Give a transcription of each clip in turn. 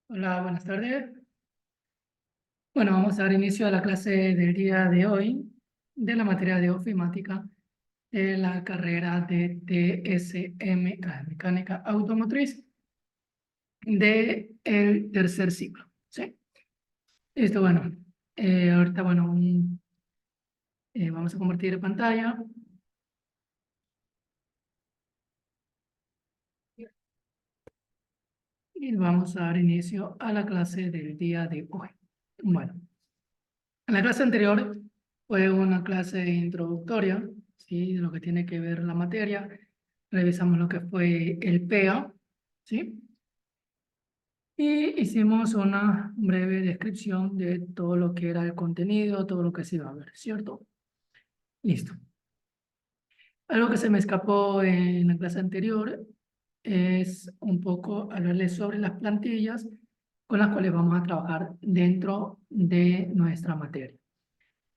Hola, buenas tardes. Bueno, vamos a dar inicio a la clase del día de hoy de la materia de ofimática de la carrera de TSM, Mecánica Automotriz, de el tercer ciclo, ¿sí? Listo, bueno, ahorita, bueno, vamos a compartir pantalla y vamos a dar inicio a la clase del día de hoy. Bueno, en la clase anterior fue una clase introductoria, ¿sí? De lo que tiene que ver la materia. Revisamos lo que fue el PEA, ¿sí? Y hicimos una breve descripción de todo lo que era el contenido, todo lo que se iba a ver, ¿cierto? Listo. Algo que se me escapó en la clase anterior es un poco hablarles sobre las plantillas con las cuales vamos a trabajar dentro de nuestra materia.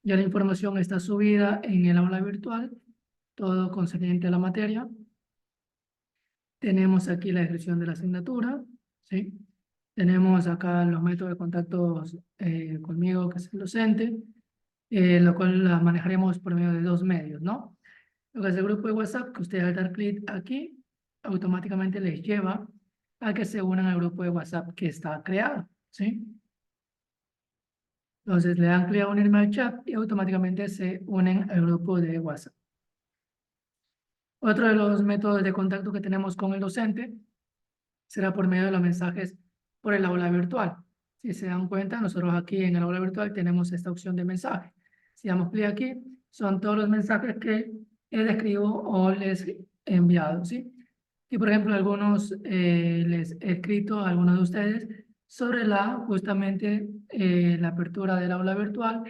Ya la información está subida en el aula virtual, todo concerniente a la materia. Tenemos aquí la descripción de la asignatura, ¿sí? Tenemos acá los métodos de contacto conmigo, que es el docente, lo cual la manejaremos por medio de dos medios, ¿no? Lo que es el grupo de WhatsApp, que ustedes al dar clic aquí, automáticamente les lleva a que se unan al grupo de WhatsApp que está creado, ¿sí? Entonces le dan clic a unirme al chat y automáticamente se unen al grupo de WhatsApp. Otro de los métodos de contacto que tenemos con el docente será por medio de los mensajes por el aula virtual. Si se dan cuenta, nosotros aquí en el aula virtual tenemos esta opción de mensaje. Si damos clic aquí, son todos los mensajes que les escribo o les he enviado, ¿sí? Y por ejemplo, algunos les he escrito a algunos de ustedes sobre justamente la apertura del aula virtual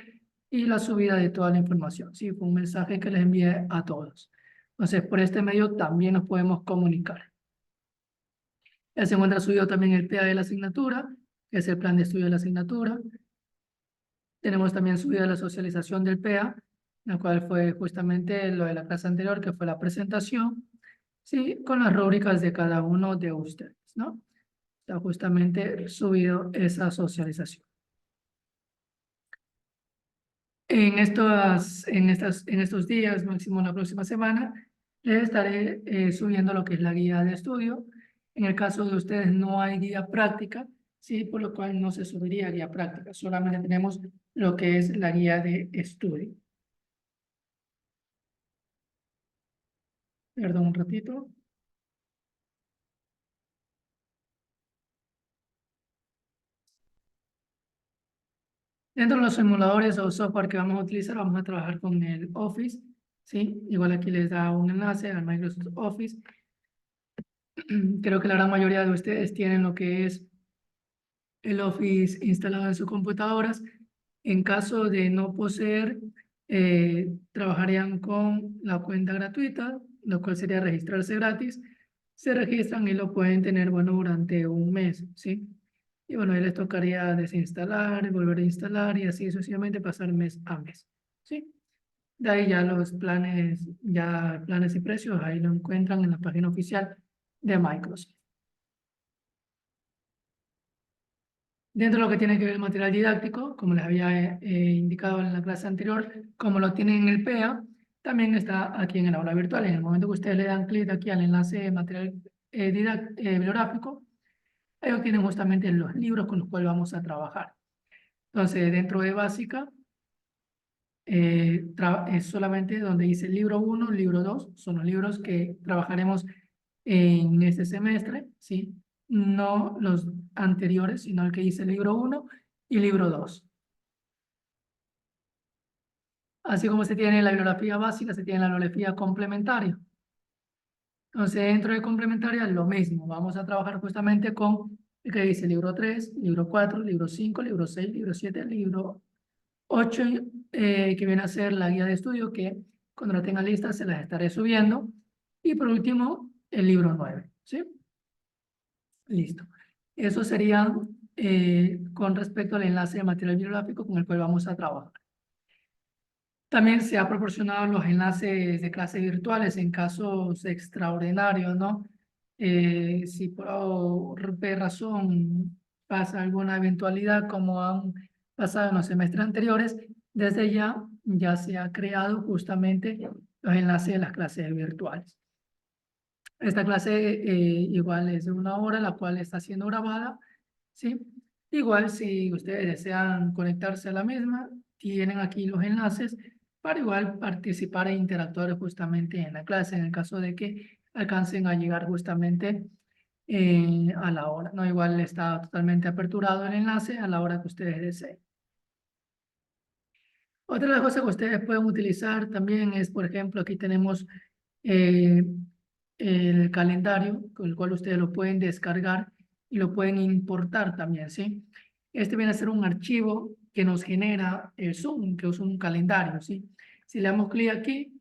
y la subida de toda la información, ¿sí? Fue un mensaje que les envié a todos. Entonces, por este medio también nos podemos comunicar. Ya se encuentra subido también el PA de la asignatura, que es el plan de estudio de la asignatura. Tenemos también subida la socialización del PA, la cual fue justamente lo de la clase anterior, que fue la presentación, ¿sí? Con las rúbricas de cada uno de ustedes, ¿no? Está justamente subido esa socialización. En estos días, máximo la próxima semana, les estaré subiendo lo que es la guía de estudio. En el caso de ustedes no hay guía práctica, ¿sí? Por lo cual no se subiría guía práctica, solamente tenemos lo que es la guía de estudio. Perdón un ratito. Dentro de los simuladores o software que vamos a utilizar, vamos a trabajar con el Office, ¿sí? Igual aquí les da un enlace al Microsoft Office. Creo que la gran mayoría de ustedes tienen lo que es el Office instalado en sus computadoras. En caso de no poseer, trabajarían con la cuenta gratuita, lo cual sería registrarse gratis. Se registran y lo pueden tener, bueno, durante un mes, ¿sí? Y bueno, ahí les tocaría desinstalar, volver a instalar y así sucesivamente pasar mes a mes, ¿sí? De ahí ya los planes, ya planes y precios, ahí lo encuentran en la página oficial de Microsoft. Dentro de lo que tiene que ver el material didáctico, como les había indicado en la clase anterior, como lo tienen en el PEA, también está aquí en el aula virtual. En el momento que ustedes le dan clic aquí al enlace de material bibliográfico, ellos tienen justamente los libros con los cuales vamos a trabajar. Entonces, dentro de básica, es solamente donde dice libro 1, libro 2, son los libros que trabajaremos en este semestre, ¿sí? No los anteriores, sino el que dice libro 1 y libro 2. Así como se tiene la bibliografía básica, se tiene la bibliografía complementaria. Entonces, dentro de complementaria, lo mismo. Vamos a trabajar justamente con el que dice libro 3, libro 4, libro 5, libro 6, libro 7, libro 8, que viene a ser la guía de estudio, que cuando la tenga lista se las estaré subiendo. Y por último, el libro 9, ¿sí? Listo. Eso sería con respecto al enlace de material bibliográfico con el cual vamos a trabajar. También se ha proporcionado los enlaces de clases virtuales en casos extraordinarios, ¿no? Si por razón pasa alguna eventualidad como han pasado en los semestres anteriores, desde ya se ha creado justamente los enlaces de las clases virtuales. Esta clase igual es de 1 hora, la cual está siendo grabada, ¿sí? Igual si ustedes desean conectarse a la misma, tienen aquí los enlaces para igual participar e interactuar justamente en la clase, en el caso de que alcancen a llegar justamente a la hora, ¿no? Igual está totalmente aperturado el enlace a la hora que ustedes deseen. Otra de las cosas que ustedes pueden utilizar también es, por ejemplo, aquí tenemos eh, el calendario, con el cual ustedes lo pueden descargar y lo pueden importar también, ¿sí? Este viene a ser un archivo que nos genera el Zoom, que es un calendario, ¿sí? Si le damos clic aquí,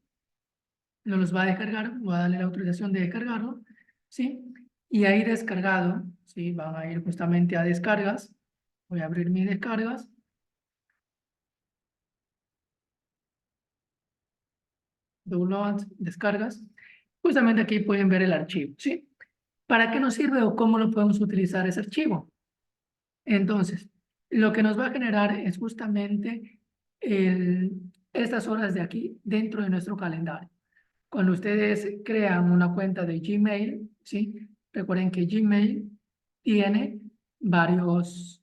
nos los va a descargar, voy a darle la autorización de descargarlo, ¿sí? Y ahí descargado, ¿sí? Van a ir justamente a descargas, voy a abrir mis descargas, downloads, descargas, justamente aquí pueden ver el archivo, ¿sí? ¿Para qué nos sirve o cómo lo podemos utilizar ese archivo? Entonces, lo que nos va a generar es justamente estas horas de aquí dentro de nuestro calendario. Cuando ustedes crean una cuenta de Gmail, ¿sí? Recuerden que Gmail tiene varios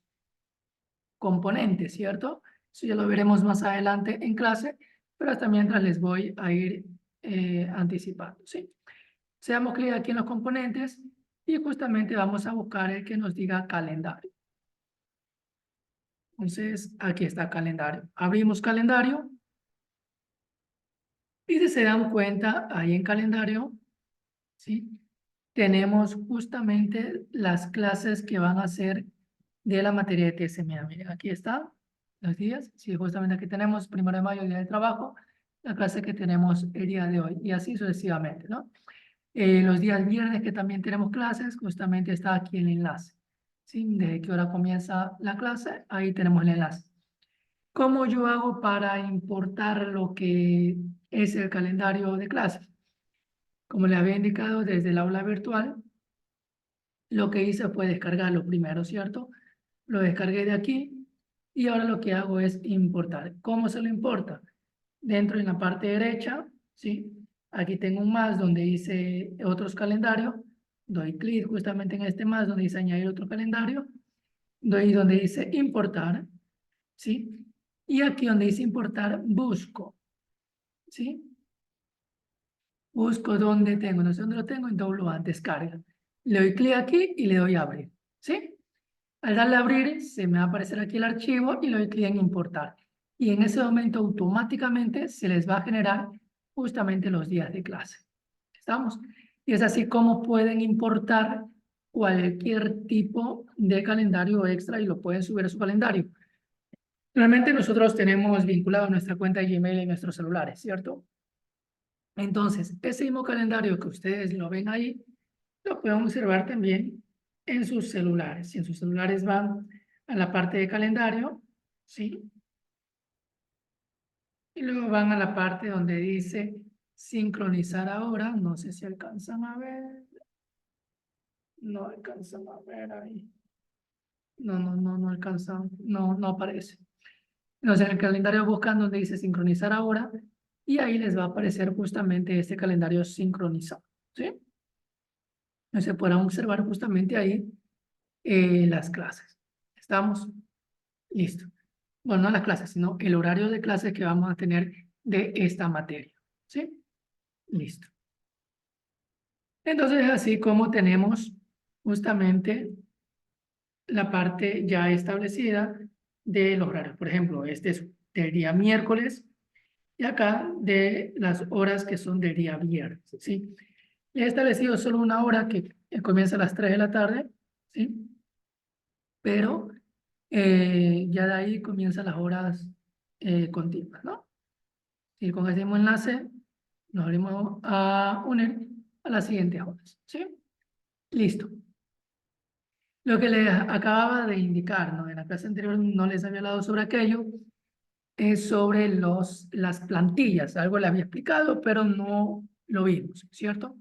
componentes, ¿cierto? Eso ya lo veremos más adelante en clase, pero hasta mientras les voy a ir anticipando, ¿sí? Se damos clic aquí en los componentes y justamente vamos a buscar el que nos diga calendario. Entonces, aquí está calendario. Abrimos calendario y si se dan cuenta, ahí en calendario, ¿sí? Tenemos justamente las clases que van a ser de la materia de TSM. Miren, aquí está los días. Sí, justamente aquí tenemos 1 de mayo, el día de trabajo, la clase que tenemos el día de hoy y así sucesivamente, ¿no? Los días viernes que también tenemos clases, justamente está aquí el enlace. ¿Sí? Desde qué hora comienza la clase, ahí tenemos el enlace. ¿Cómo yo hago para importar lo que es el calendario de clases? Como les había indicado desde el aula virtual, lo que hice fue descargarlo primero, ¿cierto? Lo descargué de aquí y ahora lo que hago es importar. ¿Cómo se lo importa? Dentro en la parte derecha, ¿sí? Aquí tengo un más donde dice otros calendarios. Doy clic justamente en este más donde dice añadir otro calendario. Doy donde dice importar, ¿sí? Y aquí donde dice importar, busco, ¿sí? Busco dónde tengo, no sé dónde lo tengo, en download, descarga. Le doy clic aquí y le doy a abrir, ¿sí? Al darle a abrir, se me va a aparecer aquí el archivo y le doy clic en importar. Y en ese momento automáticamente se les va a generar justamente los días de clase. ¿Estamos? Y es así como pueden importar cualquier tipo de calendario extra y lo pueden subir a su calendario. Realmente nosotros tenemos vinculado nuestra cuenta de Gmail en nuestros celulares, ¿cierto? Entonces, ese mismo calendario que ustedes lo ven ahí, lo pueden observar también en sus celulares. Si en sus celulares van a la parte de calendario, ¿sí? Y luego van a la parte donde dice sincronizar ahora. No sé si alcanzan a ver. No alcanzan a ver ahí. No alcanzan. No aparece. Entonces, en el calendario buscan donde dice sincronizar ahora y ahí les va a aparecer justamente este calendario sincronizado, ¿sí? Se podrán observar justamente ahí las clases. ¿Estamos? Listo. Bueno, no las clases, sino el horario de clases que vamos a tener de esta materia. ¿Sí? Listo. Entonces, así como tenemos justamente la parte ya establecida de los horarios. Por ejemplo, este es del día miércoles y acá de las horas que son del día viernes. ¿Sí? He establecido solo una hora que comienza a las 3 de la tarde. ¿Sí? Pero ya de ahí comienzan las horas continuas, ¿no? Y con ese mismo enlace nos abrimos a unir a las siguientes horas, ¿sí? Listo. Lo que les acababa de indicar, ¿no? En la clase anterior no les había hablado sobre aquello, es sobre las plantillas. Algo le había explicado, pero no lo vimos, ¿cierto?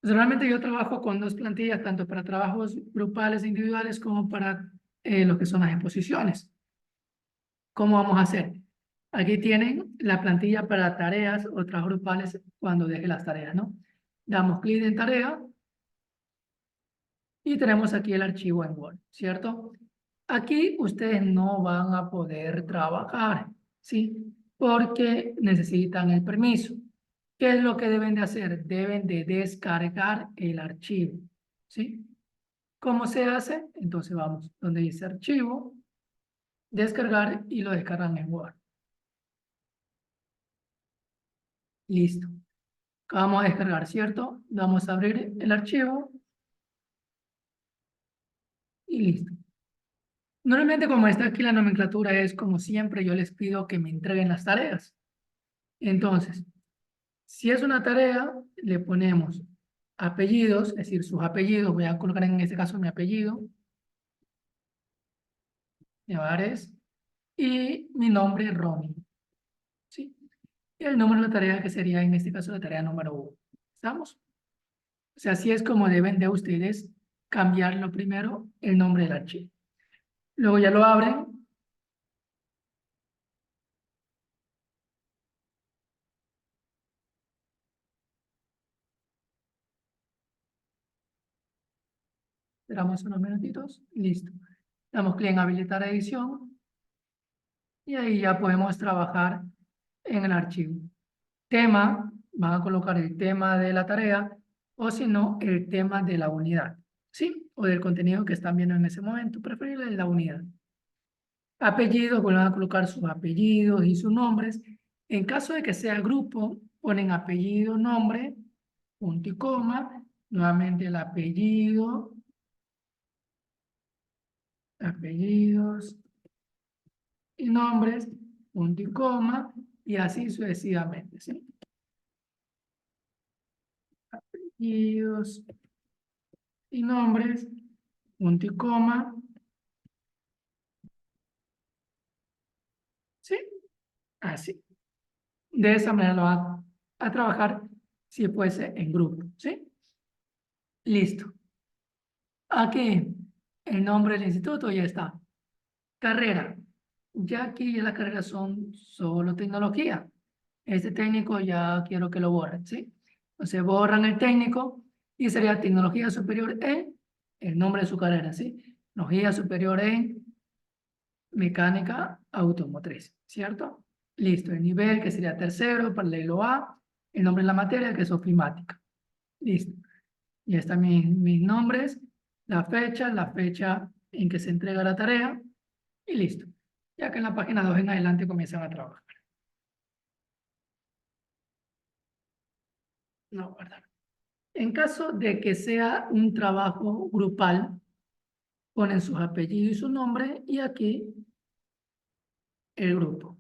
Realmente yo trabajo con dos plantillas, tanto para trabajos grupales e individuales como para lo que son las exposiciones. ¿Cómo vamos a hacer? Aquí tienen la plantilla para tareas o trabajos grupales cuando deje las tareas, ¿no? Damos clic en tarea y tenemos aquí el archivo en Word, ¿cierto? Aquí ustedes no van a poder trabajar, ¿sí? Porque necesitan el permiso. ¿Qué es lo que deben de hacer? Deben de descargar el archivo, ¿sí? ¿Cómo se hace? Entonces vamos donde dice archivo, descargar y lo descargan en Word. Listo. Vamos a descargar, ¿cierto? Vamos a abrir el archivo y listo. Normalmente como está aquí la nomenclatura es como siempre yo les pido que me entreguen las tareas. Entonces, si es una tarea, le ponemos apellidos, es decir, sus apellidos. Voy a colocar en este caso mi apellido, Nevares, y mi nombre, Romy, ¿sí? Y el número de la tarea que sería en este caso la tarea número 1. ¿Estamos? O sea, así es como deben de ustedes cambiarlo primero el nombre del archivo. Luego ya lo abren. Esperamos unos minutitos. Listo. Damos clic en habilitar edición. Y ahí ya podemos trabajar en el archivo. Tema, van a colocar el tema de la tarea o si no, el tema de la unidad. ¿Sí? O del contenido que están viendo en ese momento. Preferible la unidad. Apellidos, vuelven a colocar sus apellidos y sus nombres. En caso de que sea grupo, ponen apellido, nombre, punto y coma. Nuevamente el apellido, apellidos y nombres, punto y coma, y así sucesivamente, ¿sí? Apellidos y nombres, punto y coma, ¿sí? Así. De esa manera lo va a trabajar si fuese en grupo, ¿sí? Listo. Aquí el nombre del instituto ya está. Carrera. Ya aquí ya las carreras son solo tecnología. Este técnico ya quiero que lo borren, ¿sí? Entonces borran el técnico y sería tecnología superior en el nombre de su carrera, ¿sí? Tecnología superior en mecánica automotriz, ¿cierto? Listo, el nivel que sería tercero, paralelo A, el nombre de la materia que es ofimática. Listo. Ya están mis nombres, la fecha en que se entrega la tarea y listo. Ya que en la página 2 en adelante comienzan a trabajar. No, perdón. En caso de que sea un trabajo grupal, ponen sus apellidos y su nombre y aquí el grupo.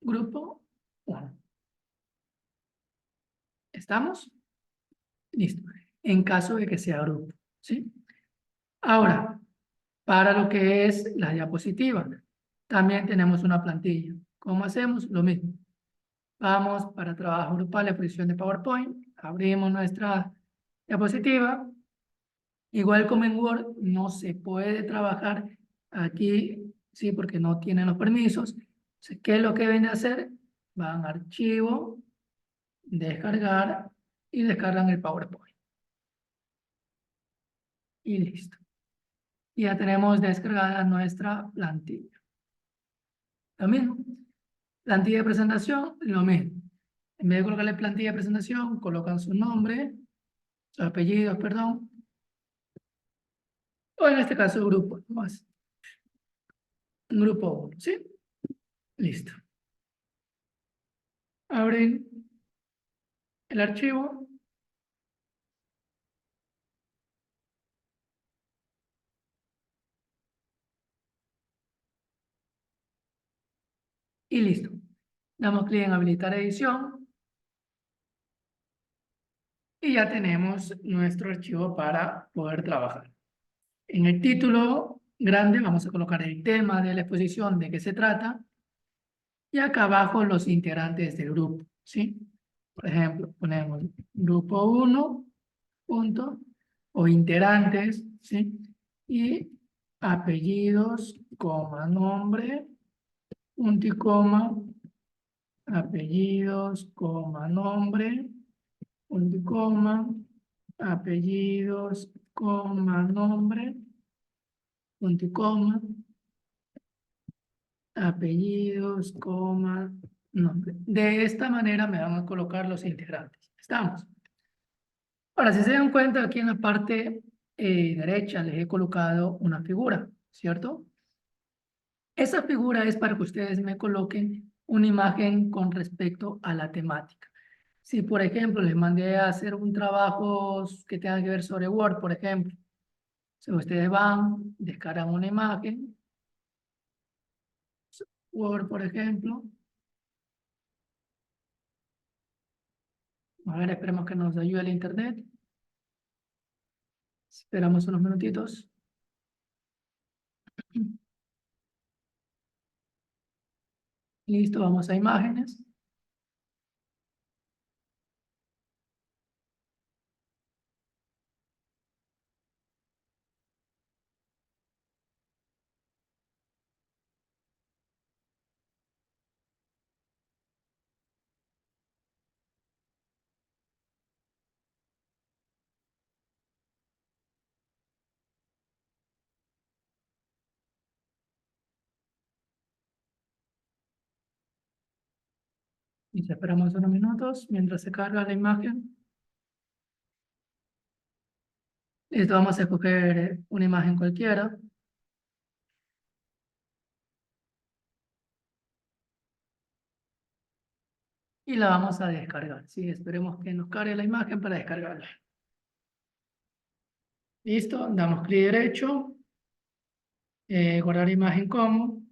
Grupo 1. ¿Estamos? Listo. En caso de que sea grupo, ¿sí? Ahora, para lo que es la diapositiva, también tenemos una plantilla. ¿Cómo hacemos? Lo mismo. Vamos para trabajo grupal, la exposición de PowerPoint, abrimos nuestra diapositiva. Igual como en Word, no se puede trabajar aquí, sí, porque no tienen los permisos. Entonces, ¿qué es lo que deben de hacer? Van a archivo, descargar y descargan el PowerPoint. Y listo. Y ya tenemos descargada nuestra plantilla. Lo mismo. Plantilla de presentación, lo mismo. En vez de colocarle plantilla de presentación, colocan su nombre, sus apellidos, perdón. O en este caso, grupo, más. Grupo 1, ¿sí? Listo. Abren el archivo. Y listo. Damos clic en habilitar edición. Y ya tenemos nuestro archivo para poder trabajar. En el título grande vamos a colocar el tema de la exposición, de qué se trata. Y acá abajo los integrantes del grupo, ¿sí? Por ejemplo, ponemos grupo 1, punto, o integrantes, ¿sí? Y apellidos, coma, nombre, punto y coma, apellidos, coma, nombre, punto y coma, apellidos, coma, nombre, punto y coma, apellidos, coma, nombre. De esta manera me van a colocar los integrantes. ¿Estamos? Ahora, si se dan cuenta, aquí en la parte derecha les he colocado una figura, ¿cierto? Esa figura es para que ustedes me coloquen una imagen con respecto a la temática. Si, por ejemplo, les mandé a hacer un trabajo que tenga que ver sobre Word, por ejemplo, si ustedes van, descargan una imagen, Word, por ejemplo. A ver, esperemos que nos ayude el internet. Esperamos unos minutitos. Listo, vamos a imágenes. Y esperamos unos minutos mientras se carga la imagen. Listo, vamos a escoger una imagen cualquiera. Y la vamos a descargar. Sí, esperemos que nos cargue la imagen para descargarla. Listo, damos clic derecho, guardar imagen como,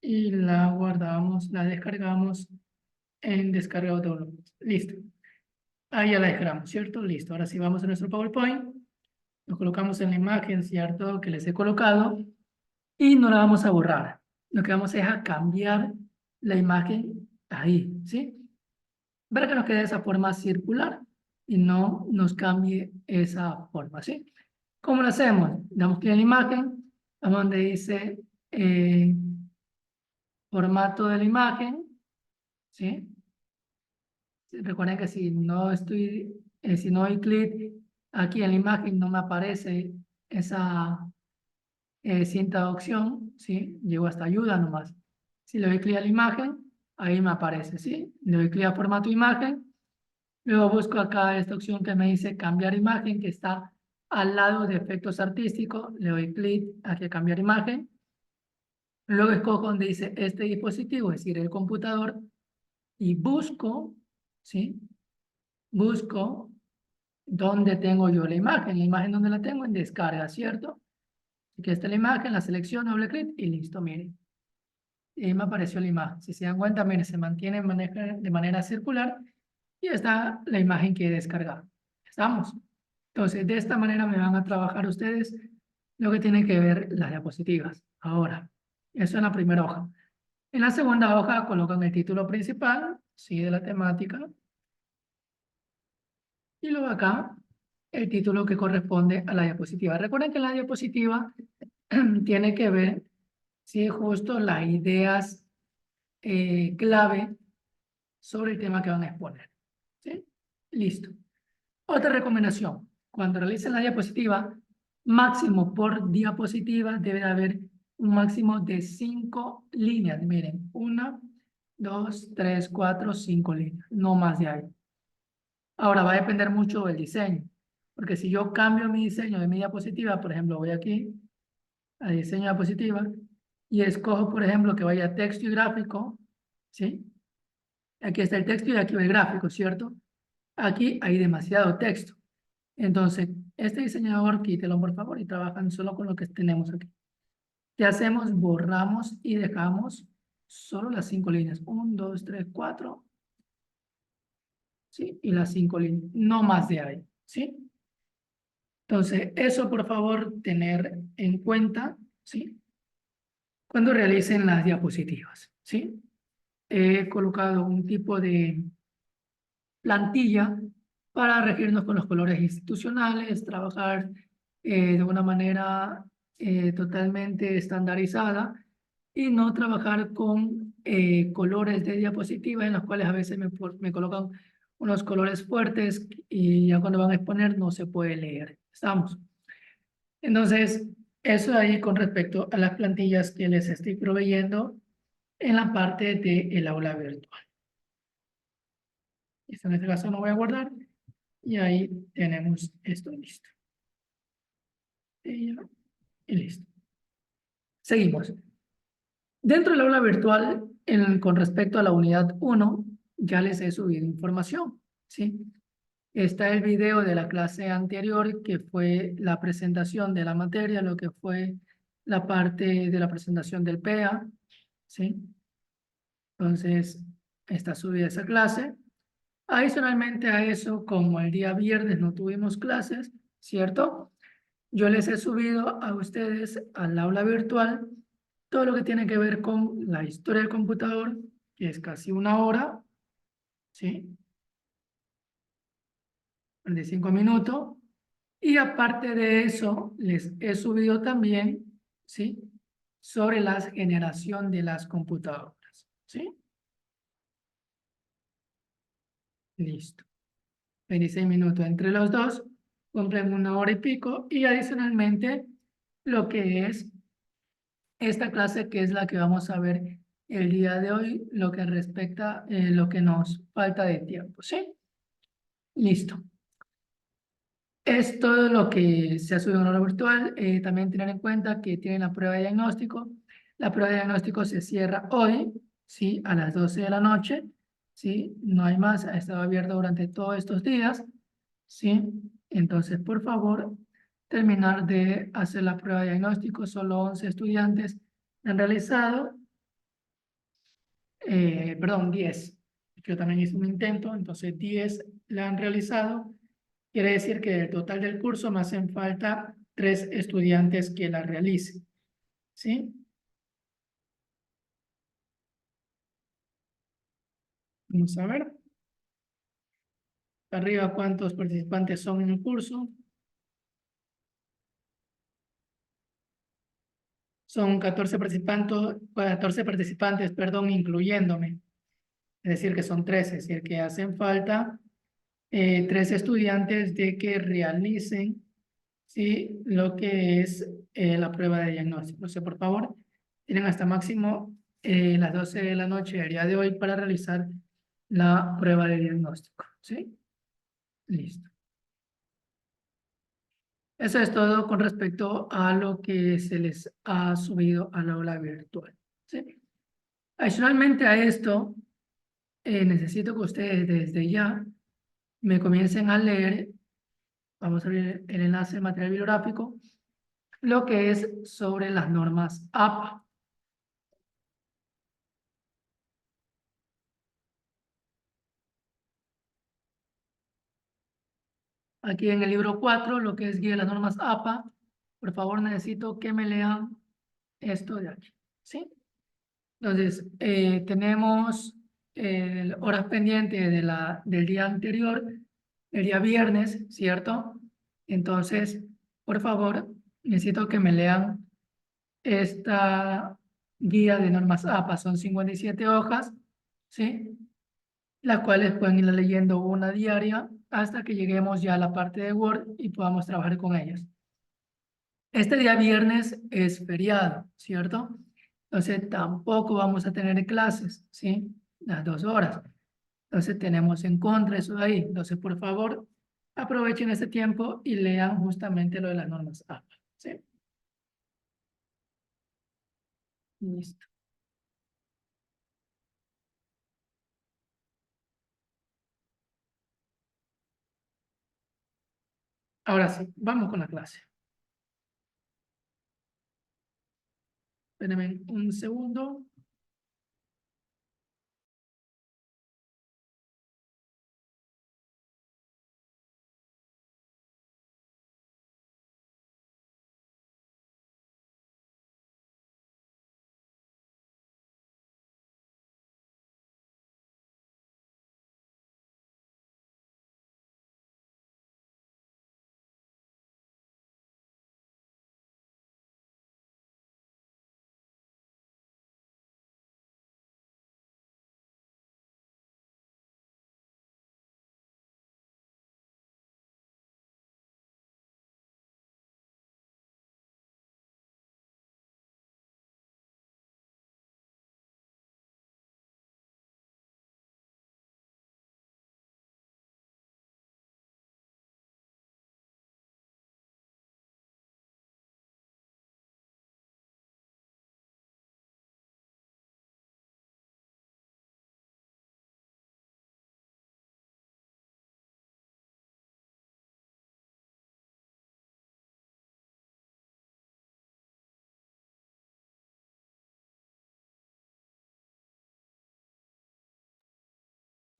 y la guardamos, la descargamos en descarga download. Listo. Ahí ya la descargamos, ¿cierto? Listo. Ahora sí vamos a nuestro PowerPoint. Lo colocamos en la imagen, ¿cierto? Que les he colocado. Y no la vamos a borrar. Lo que vamos es a cambiar la imagen ahí, ¿sí? Para que nos quede esa forma circular y no nos cambie esa forma, ¿sí? ¿Cómo lo hacemos? Damos clic en la imagen, a donde dice formato de la imagen, ¿sí? Recuerden que si no doy clic aquí en la imagen, no me aparece esa cinta de opción, ¿sí? Llego hasta ayuda nomás. Si le doy clic a la imagen, ahí me aparece, ¿sí? Le doy clic a formato imagen. Luego busco acá esta opción que me dice cambiar imagen, que está al lado de efectos artísticos. Le doy clic aquí a cambiar imagen. Luego escojo donde dice este dispositivo, es decir, el computador, y busco, ¿sí? Busco dónde tengo yo la imagen donde la tengo en descarga, ¿cierto? Aquí está la imagen, la selecciono, doble clic y listo, miren. Y ahí me apareció la imagen. Si se dan cuenta, miren, se mantiene de manera circular y está la imagen que he descargado. ¿Estamos? Entonces, de esta manera me van a trabajar ustedes lo que tienen que ver las diapositivas. Ahora, eso en la primera hoja. En la segunda hoja colocan el título principal, sí, de la temática. Y luego acá, el título que corresponde a la diapositiva. Recuerden que la diapositiva tiene que ver, sí, justo las ideas clave sobre el tema que van a exponer. ¿Sí? Listo. Otra recomendación. Cuando realicen la diapositiva, máximo por diapositiva debe de haber un máximo de 5 líneas. Miren, 1, 2, 3, 4, 5 líneas. No más de ahí. Ahora va a depender mucho del diseño. Porque si yo cambio mi diseño de mi diapositiva, por ejemplo, voy aquí a diseño de diapositiva y escojo, por ejemplo, que vaya texto y gráfico, ¿sí? Aquí está el texto y aquí va el gráfico, ¿cierto? Aquí hay demasiado texto. Entonces, este diseñador, quítelo por favor y trabajan solo con lo que tenemos aquí. ¿Qué hacemos? Borramos y dejamos solo las 5 líneas. 1, 2, 3, 4. ¿Sí? Y las 5 líneas. No más de ahí. ¿Sí? Entonces, eso por favor tener en cuenta. ¿Sí? cuando realicen las diapositivas, ¿sí? He colocado un tipo de plantilla para regirnos con los colores institucionales, trabajar de una manera totalmente estandarizada y no trabajar con colores de diapositiva en los cuales a veces me colocan unos colores fuertes y ya cuando van a exponer no se puede leer. ¿Estamos? Entonces, eso ahí con respecto a las plantillas que les estoy proveyendo en la parte del aula virtual. Esto en este caso no voy a guardar y ahí tenemos esto listo. Y listo. Seguimos. Dentro del aula virtual, con respecto a la unidad 1, ya les he subido información, ¿sí? Está el video de la clase anterior, que fue la presentación de la materia, lo que fue la parte de la presentación del PEA, ¿sí? Entonces, está subida esa clase. Adicionalmente a eso, como el día viernes no tuvimos clases, ¿cierto? Yo les he subido a ustedes al aula virtual todo lo que tiene que ver con la historia del computador, que es casi una hora, ¿sí? 45 minutos. Y aparte de eso, les he subido también, ¿sí? Sobre la generación de las computadoras, ¿sí? Listo. 26 minutos entre los dos, cumplen una hora y pico. Y adicionalmente, lo que es esta clase, que es la que vamos a ver el día de hoy, lo que respecta lo que nos falta de tiempo, ¿sí? Listo. Es todo lo que se ha subido en hora virtual. También tener en cuenta que tienen la prueba de diagnóstico. La prueba de diagnóstico se cierra hoy, ¿sí? A las 12 de la noche, ¿sí? No hay más, ha estado abierto durante todos estos días, ¿sí? Entonces, por favor, terminar de hacer la prueba de diagnóstico. Solo 11 estudiantes han realizado, perdón, 10. Yo también hice un intento, entonces 10 la han realizado. Quiere decir que del total del curso me hacen falta 3 estudiantes que la realicen, ¿sí? Vamos a ver. Arriba, ¿cuántos participantes son en el curso? Son 14 participantes, perdón, incluyéndome. Es decir, que son 13, es decir, que hacen falta 3 estudiantes de que realicen, ¿sí? Lo que es la prueba de diagnóstico. O sea, por favor, tienen hasta máximo las 12 de la noche del día de hoy para realizar la prueba de diagnóstico, ¿sí? Listo. Eso es todo con respecto a lo que se les ha subido al aula virtual, ¿sí? Adicionalmente a esto, necesito que ustedes desde ya me comiencen a leer, vamos a ver el enlace de material bibliográfico, lo que es sobre las normas APA. Aquí en el libro 4, lo que es guía de las normas APA, por favor necesito que me lean esto de aquí, ¿sí? Entonces, tenemos horas pendientes del día anterior, el día viernes, ¿cierto? Entonces, por favor, necesito que me lean esta guía de normas APA. Son 57 hojas, ¿sí? Las cuales pueden ir leyendo una diaria hasta que lleguemos ya a la parte de Word y podamos trabajar con ellas. Este día viernes es feriado, ¿cierto? Entonces tampoco vamos a tener clases, ¿sí? Las 2 horas. Entonces tenemos en contra eso de ahí. Entonces, por favor, aprovechen este tiempo y lean justamente lo de las normas APA, ¿sí? Listo. Ahora sí, vamos con la clase. Espérenme un segundo.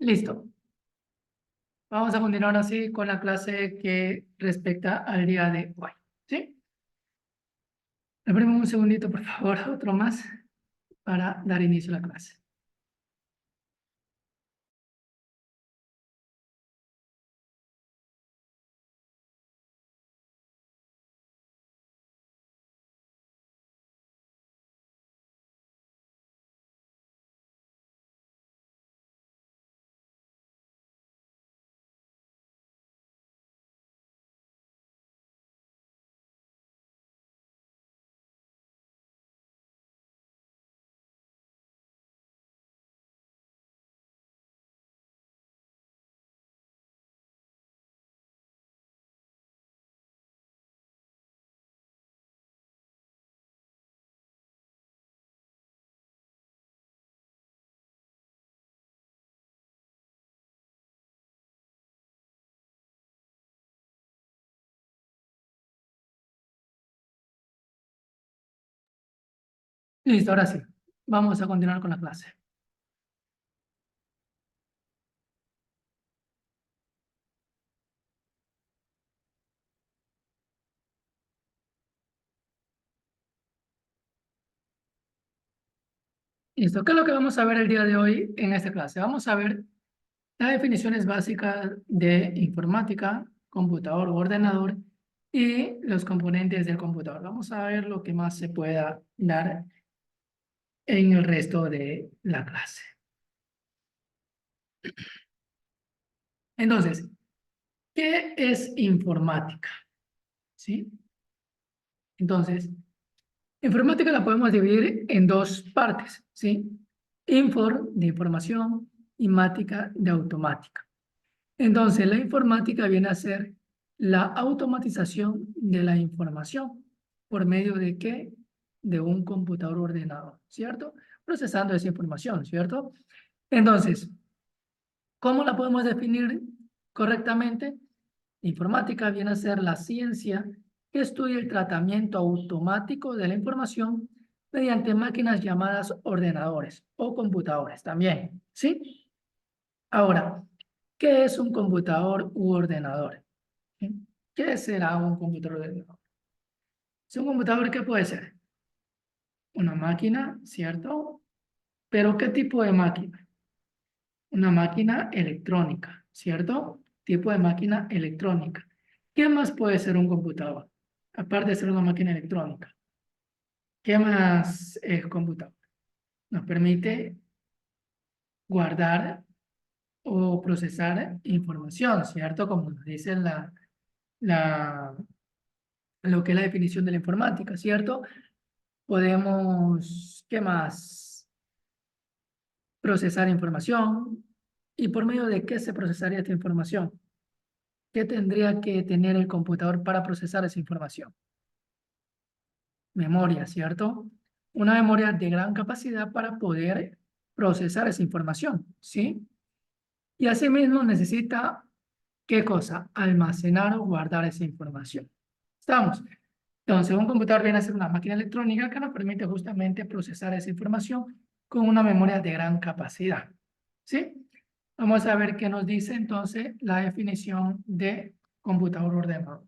Listo. Vamos a continuar así con la clase que respecta al día de hoy. ¿Sí? Espérame un segundito, por favor, otro más, para dar inicio a la clase. Listo, ahora sí. Vamos a continuar con la clase. Listo, ¿qué es lo que vamos a ver el día de hoy en esta clase? Vamos a ver las definiciones básicas de informática, computador o ordenador y los componentes del computador. Vamos a ver lo que más se pueda dar en el resto de la clase. Entonces, ¿qué es informática? ¿Sí? Entonces, informática la podemos dividir en dos partes, ¿sí? Infor, de información, y mática, de automática. Entonces, la informática viene a ser la automatización de la información. ¿Por medio de qué? De un computador ordenador, ¿cierto? Procesando esa información, ¿cierto? Entonces, ¿cómo la podemos definir correctamente? Informática viene a ser la ciencia que estudia el tratamiento automático de la información mediante máquinas llamadas ordenadores o computadores también, ¿sí? Ahora, ¿qué es un computador u ordenador? ¿Sí? ¿Qué será un computador ordenador? ¿Es un computador qué puede ser? Una máquina, ¿cierto? ¿Pero qué tipo de máquina? Una máquina electrónica, ¿cierto? Tipo de máquina electrónica. ¿Qué más puede ser un computador? Aparte de ser una máquina electrónica. ¿Qué más es computador? Nos permite guardar o procesar información, ¿cierto? Como nos dice la, lo que es la definición de la informática, ¿cierto? Podemos, ¿qué más? Procesar información. ¿Y por medio de qué se procesaría esta información? ¿Qué tendría que tener el computador para procesar esa información? Memoria, ¿cierto? Una memoria de gran capacidad para poder procesar esa información, ¿sí? Y asimismo necesita, ¿qué cosa? Almacenar o guardar esa información. ¿Estamos? Entonces, un computador viene a ser una máquina electrónica que nos permite justamente procesar esa información con una memoria de gran capacidad, ¿sí? Vamos a ver qué nos dice entonces la definición de computador ordenador.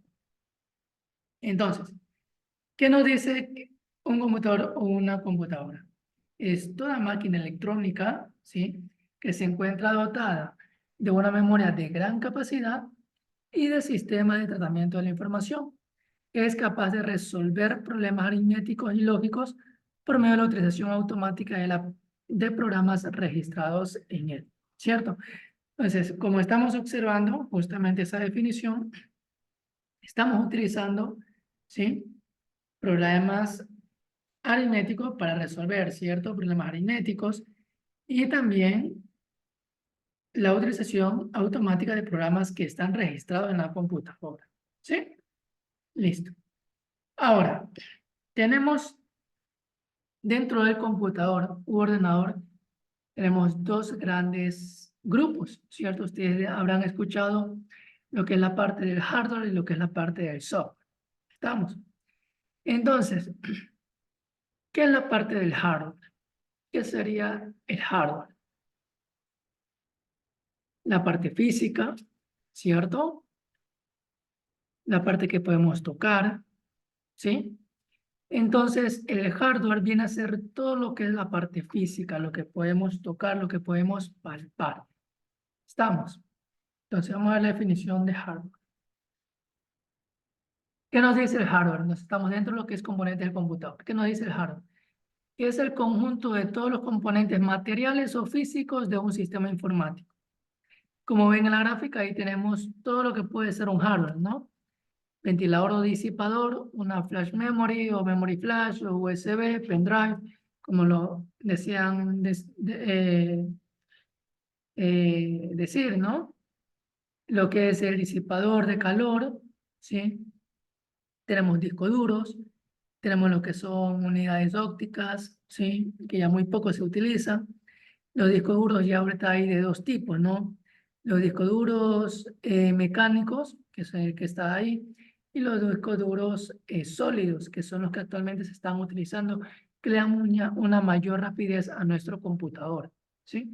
Entonces, ¿qué nos dice un computador o una computadora? Es toda máquina electrónica, ¿sí? Que se encuentra dotada de una memoria de gran capacidad y de sistema de tratamiento de la información, que es capaz de resolver problemas aritméticos y lógicos por medio de la utilización automática de programas registrados en él, ¿cierto? Entonces, como estamos observando justamente esa definición, estamos utilizando, ¿sí? Problemas aritméticos para resolver, ¿cierto? Problemas aritméticos y también la utilización automática de programas que están registrados en la computadora, ¿sí? Listo. Ahora, tenemos dentro del computador u ordenador, tenemos dos grandes grupos, ¿cierto? Ustedes habrán escuchado lo que es la parte del hardware y lo que es la parte del software. ¿Estamos? Entonces, ¿qué es la parte del hardware? ¿Qué sería el hardware? la parte física, ¿cierto? La parte que podemos tocar, ¿sí? Entonces, el hardware viene a ser todo lo que es la parte física, lo que podemos tocar, lo que podemos palpar. ¿Estamos? Entonces, vamos a ver la definición de hardware. ¿Qué nos dice el hardware? Nos estamos dentro de lo que es componentes del computador. ¿Qué nos dice el hardware? Que es el conjunto de todos los componentes materiales o físicos de un sistema informático. Como ven en la gráfica, ahí tenemos todo lo que puede ser un hardware, ¿no? Ventilador o disipador, una flash memory o memory flash o USB, pendrive, como lo decían decir, ¿no? Lo que es el disipador de calor, ¿sí? Tenemos discos duros, tenemos lo que son unidades ópticas, ¿sí? Que ya muy poco se utilizan. Los discos duros ya ahorita hay de dos tipos, ¿no? Los discos duros mecánicos, que es el que está ahí, y los discos duros sólidos, que son los que actualmente se están utilizando, que le dan una mayor rapidez a nuestro computador, ¿sí?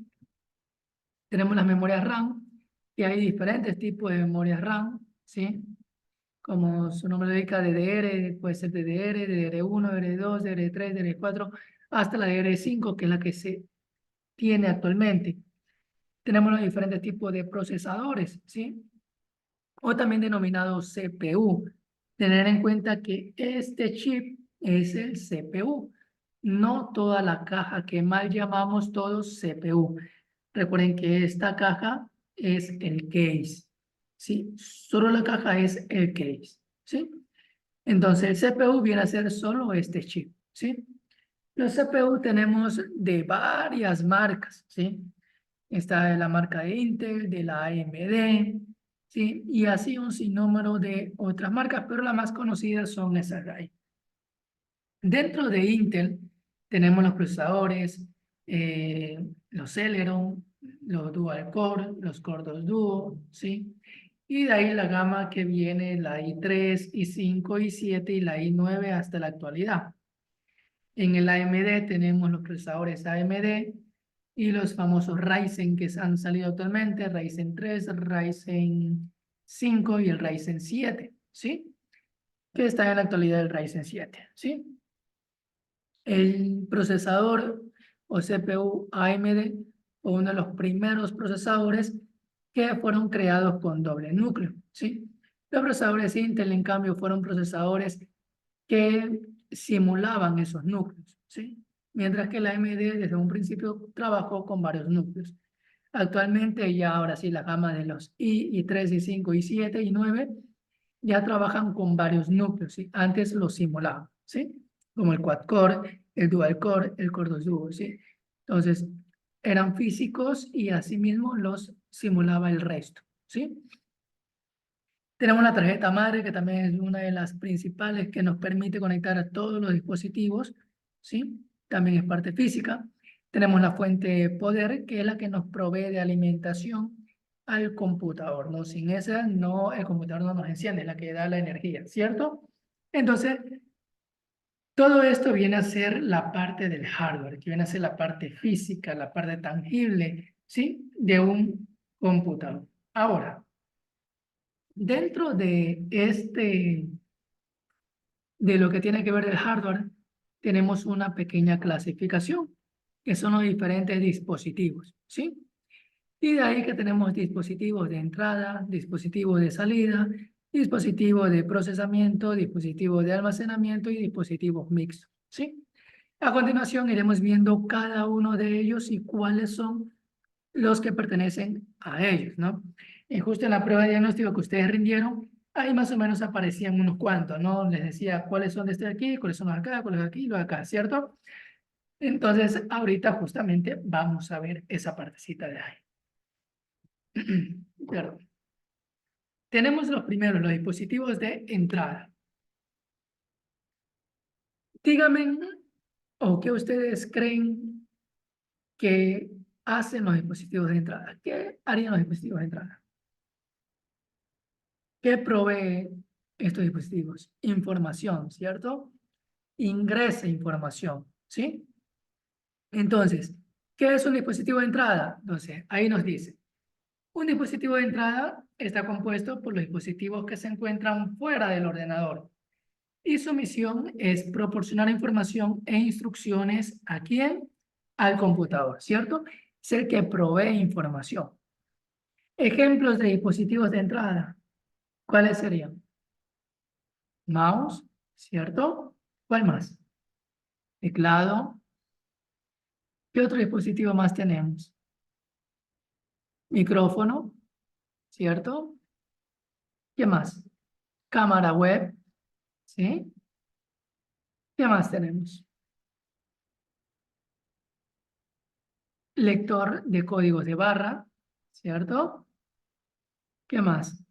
Tenemos las memorias RAM, que hay diferentes tipos de memorias RAM, ¿sí? Como su nombre lo indica, DDR, puede ser DDR, DDR1, DDR2, DDR3, DDR4, hasta la DDR5, que es la que se tiene actualmente. Tenemos los diferentes tipos de procesadores, ¿sí? O también denominados CPU. Tener en cuenta que este chip es el CPU, no toda la caja que mal llamamos todos CPU. Recuerden que esta caja es el case, ¿sí? Solo la caja es el case, ¿sí? Entonces el CPU viene a ser solo este chip, ¿sí? Los CPU tenemos de varias marcas, ¿sí? Está de la marca de Intel, de la AMD, ¿sí? Y así un sinnúmero de otras marcas, pero las más conocidas son esas de ahí. Dentro de Intel tenemos los procesadores, los Celeron, los Dual Core, los Core 2 Duo, ¿sí? Y de ahí la gama que viene, la i3, i5, i7 y la i9 hasta la actualidad. En el AMD tenemos los procesadores AMD y los famosos Ryzen que han salido actualmente, Ryzen 3, Ryzen 5 y el Ryzen 7, ¿sí? Que está en la actualidad el Ryzen 7, ¿sí? El procesador o CPU AMD fue uno de los primeros procesadores que fueron creados con doble núcleo, ¿sí? Los procesadores Intel, en cambio, fueron procesadores que simulaban esos núcleos, ¿sí? Mientras que la AMD desde un principio trabajó con varios núcleos. Actualmente ya ahora sí la gama de los i3, i5, i7 y 9 ya trabajan con varios núcleos, ¿sí? Antes los simulaban, ¿sí? Como el quad core, el dual core, el core 2 duo, ¿sí? Entonces, eran físicos y asimismo los simulaba el resto, ¿sí? Tenemos la tarjeta madre, que también es una de las principales que nos permite conectar a todos los dispositivos, ¿sí? También es parte física. Tenemos la fuente de poder, que es la que nos provee de alimentación al computador, ¿no? Sin esa, no, el computador no nos enciende, es la que da la energía, ¿cierto? Entonces, todo esto viene a ser la parte del hardware, que viene a ser la parte física, la parte tangible, ¿sí? De un computador. Ahora, dentro de lo que tiene que ver el hardware, tenemos una pequeña clasificación, que son los diferentes dispositivos, ¿sí? Y de ahí que tenemos dispositivos de entrada, dispositivos de salida, dispositivos de procesamiento, dispositivos de almacenamiento y dispositivos mixtos, ¿sí? A continuación iremos viendo cada uno de ellos y cuáles son los que pertenecen a ellos, ¿no? Y justo en la prueba de diagnóstico que ustedes rindieron, ahí más o menos aparecían unos cuantos, ¿no? Les decía cuáles son de este de aquí, cuáles son los de acá, cuáles de aquí y los de acá, ¿cierto? Entonces, ahorita justamente vamos a ver esa partecita de ahí. Perdón. Tenemos los primeros, los dispositivos de entrada. Díganme, o qué ustedes creen que hacen los dispositivos de entrada. ¿Qué harían los dispositivos de entrada? ¿Qué provee estos dispositivos? Información, ¿cierto? Ingresa información, ¿sí? Entonces, ¿qué es un dispositivo de entrada? Entonces, ahí nos dice, Un dispositivo de entrada está compuesto por los dispositivos que se encuentran fuera del ordenador y su misión es proporcionar información e instrucciones ¿a quién? Al computador, ¿cierto? Es el que provee información. Ejemplos de dispositivos de entrada, ¿cuáles serían? Mouse, ¿cierto? ¿Cuál más? Teclado. ¿Qué otro dispositivo más tenemos? Micrófono, ¿cierto? ¿Qué más? Cámara web, ¿sí? ¿Qué más tenemos? Lector de códigos de barra, ¿cierto? ¿Qué más?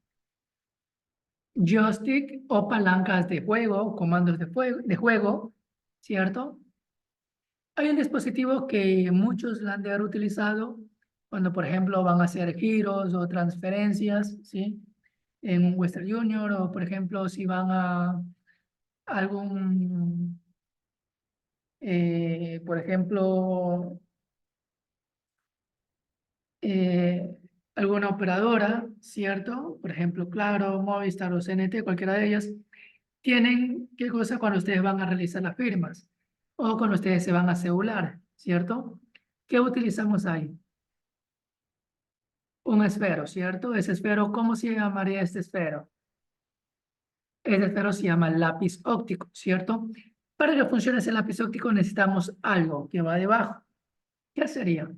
Joystick o palancas de juego, comandos de juego, ¿cierto? Hay un dispositivo que muchos la han de haber utilizado cuando, por ejemplo, van a hacer giros o transferencias, ¿sí? En un Western Junior o, por ejemplo, si van a algún, por ejemplo, eh, alguna operadora, ¿cierto? Por ejemplo, Claro, Movistar o CNT, cualquiera de ellas, tienen qué cosa cuando ustedes van a realizar las firmas o cuando ustedes se van a celular, ¿cierto? ¿Qué utilizamos ahí? Un esfero, ¿cierto? Ese esfero, ¿cómo se llamaría este esfero? Este esfero se llama lápiz óptico, ¿cierto? Para que funcione ese lápiz óptico necesitamos algo que va debajo. ¿Qué sería?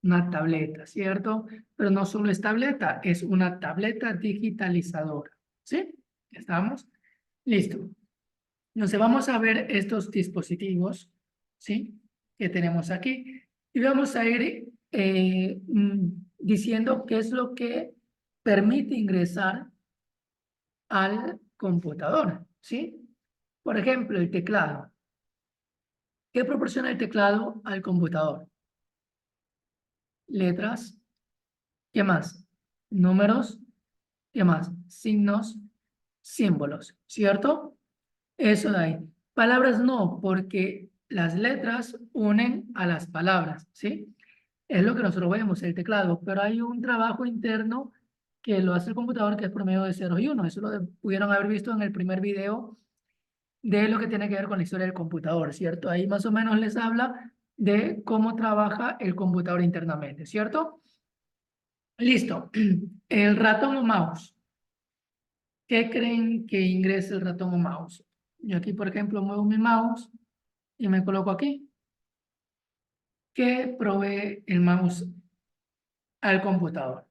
Una tableta, ¿cierto? Pero no solo es tableta, es una tableta digitalizadora, ¿sí? ¿Estamos? Listo. Entonces vamos a ver estos dispositivos, ¿sí? Que tenemos aquí. Y vamos a ir diciendo qué es lo que permite ingresar al computador, ¿sí? Por ejemplo, el teclado. ¿Qué proporciona el teclado al computador? Letras. ¿Qué más? Números. ¿Qué más? Signos, símbolos, ¿cierto? Eso de ahí. Palabras no, porque las letras unen a las palabras, ¿sí? Es lo que nosotros vemos, el teclado, pero hay un trabajo interno que lo hace el computador que es por medio de ceros y unos. Eso pudieron haber visto en el primer video de lo que tiene que ver con la historia del computador, ¿cierto? Ahí más o menos les habla de cómo trabaja el computador internamente, ¿cierto? Listo. El ratón o mouse. ¿Qué creen que ingrese el ratón o mouse? Yo aquí, por ejemplo, muevo mi mouse y me coloco aquí. ¿Qué provee el mouse al computador?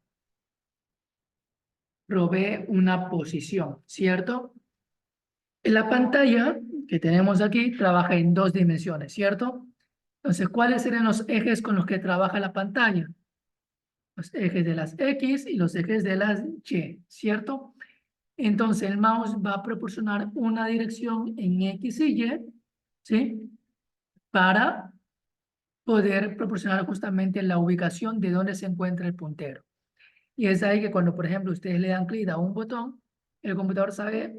Provee una posición, ¿cierto? En la pantalla que tenemos aquí trabaja en dos dimensiones, ¿cierto? Entonces, ¿cuáles serían los ejes con los que trabaja la pantalla? Los ejes de las X y los ejes de las Y, ¿cierto? Entonces, el mouse va a proporcionar una dirección en X y Y, ¿sí? Para poder proporcionar justamente la ubicación de dónde se encuentra el puntero. Y es ahí que cuando, por ejemplo, ustedes le dan clic a un botón, el computador sabe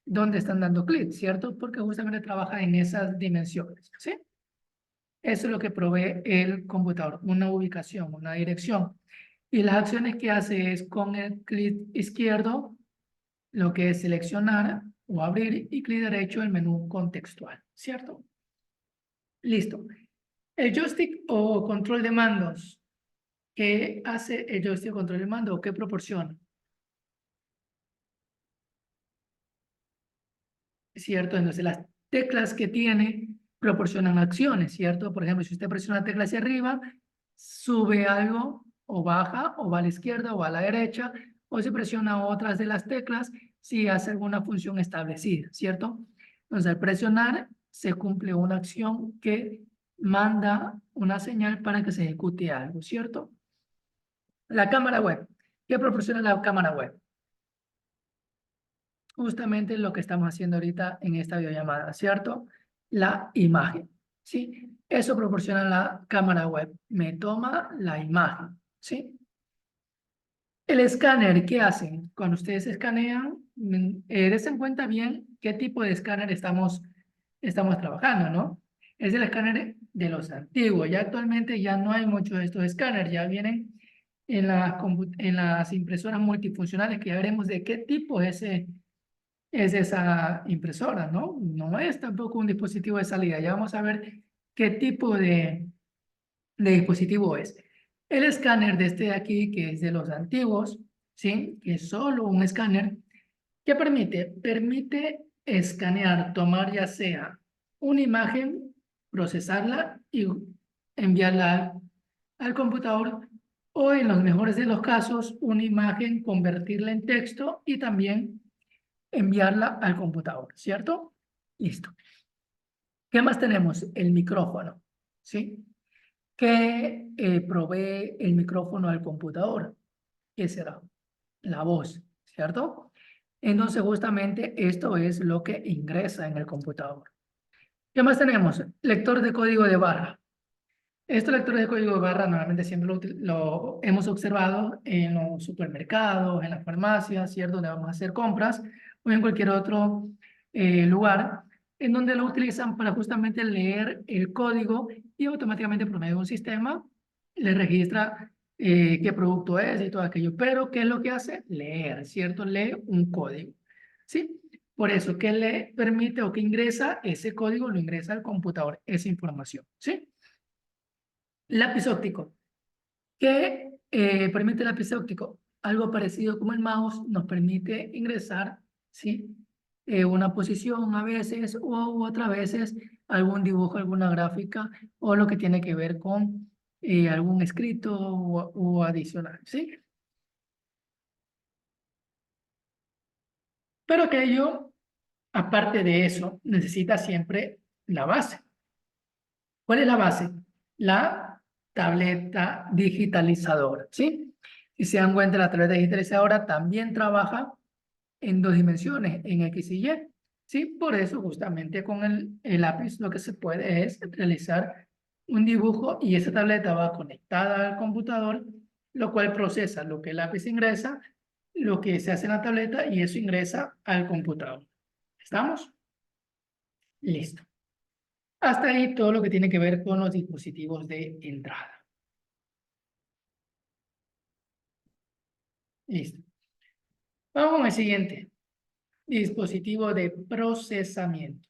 dónde están dando clic, ¿cierto? Porque justamente trabaja en esas dimensiones, ¿sí? Eso es lo que provee el computador, una ubicación, una dirección. Y las acciones que hace es con el clic izquierdo, lo que es seleccionar o abrir, y clic derecho el menú contextual, ¿cierto? Listo. El joystick o control de mandos. ¿Qué hace el joystick o control de mando o qué proporciona? ¿Cierto? Entonces las teclas que tiene proporcionan acciones, ¿cierto? Por ejemplo, si usted presiona una tecla hacia arriba, sube algo o baja o va a la izquierda o va a la derecha, o si presiona otras de las teclas, si hace alguna función establecida, ¿cierto? Entonces al presionar se cumple una acción que manda una señal para que se ejecute algo, ¿cierto? La cámara web. ¿Qué proporciona la cámara web? Justamente lo que estamos haciendo ahorita en esta videollamada, ¿cierto? La imagen, ¿sí? Eso proporciona la cámara web. Me toma la imagen, ¿sí? El escáner, ¿qué hacen? Cuando ustedes escanean, des en cuenta bien qué tipo de escáner estamos trabajando, ¿no? Es el escáner de los antiguos. Ya actualmente ya no hay muchos de estos escáneres, ya vienen en las impresoras multifuncionales, que ya veremos de qué tipo es esa impresora, ¿no? No es tampoco un dispositivo de salida. Ya vamos a ver qué tipo de dispositivo es. El escáner de este de aquí, que es de los antiguos, ¿sí? Que es solo un escáner. ¿Qué permite? Permite escanear, tomar ya sea una imagen, procesarla y enviarla al computador, o en los mejores de los casos, una imagen, convertirla en texto y también enviarla al computador, ¿cierto? Listo. ¿Qué más tenemos? El micrófono, ¿sí? ¿Qué provee el micrófono al computador? ¿Qué será? La voz, ¿cierto? Entonces, justamente esto es lo que ingresa en el computador. ¿Qué más tenemos? Lector de código de barra. Estos lectores de código de barra normalmente siempre lo hemos observado en los supermercados, en las farmacias, ¿cierto? Donde vamos a hacer compras o en cualquier otro lugar en donde lo utilizan para justamente leer el código y automáticamente por medio de un sistema le registra qué producto es y todo aquello. Pero, ¿qué es lo que hace? Leer, ¿cierto? Lee un código, ¿sí? Por eso, ¿qué le permite o qué ingresa ese código? Lo ingresa al computador, esa información, ¿sí? Lápiz óptico. ¿Qué permite el lápiz óptico? Algo parecido como el mouse nos permite ingresar, ¿sí? Una posición a veces u otras veces algún dibujo, alguna gráfica o lo que tiene que ver con algún escrito o adicional, ¿sí? Pero aquello, aparte de eso, necesita siempre la base. ¿Cuál es la base? La tableta digitalizadora, ¿sí? Si se dan cuenta, la tableta digitalizadora también trabaja en dos dimensiones, en X y Y, ¿sí? Por eso, justamente con el lápiz, lo que se puede es realizar un dibujo y esa tableta va conectada al computador, lo cual procesa lo que el lápiz ingresa, lo que se hace en la tableta y eso ingresa al computador. ¿Estamos? Listo. Hasta ahí todo lo que tiene que ver con los dispositivos de entrada. Listo. Vamos con el siguiente. Dispositivo de procesamiento.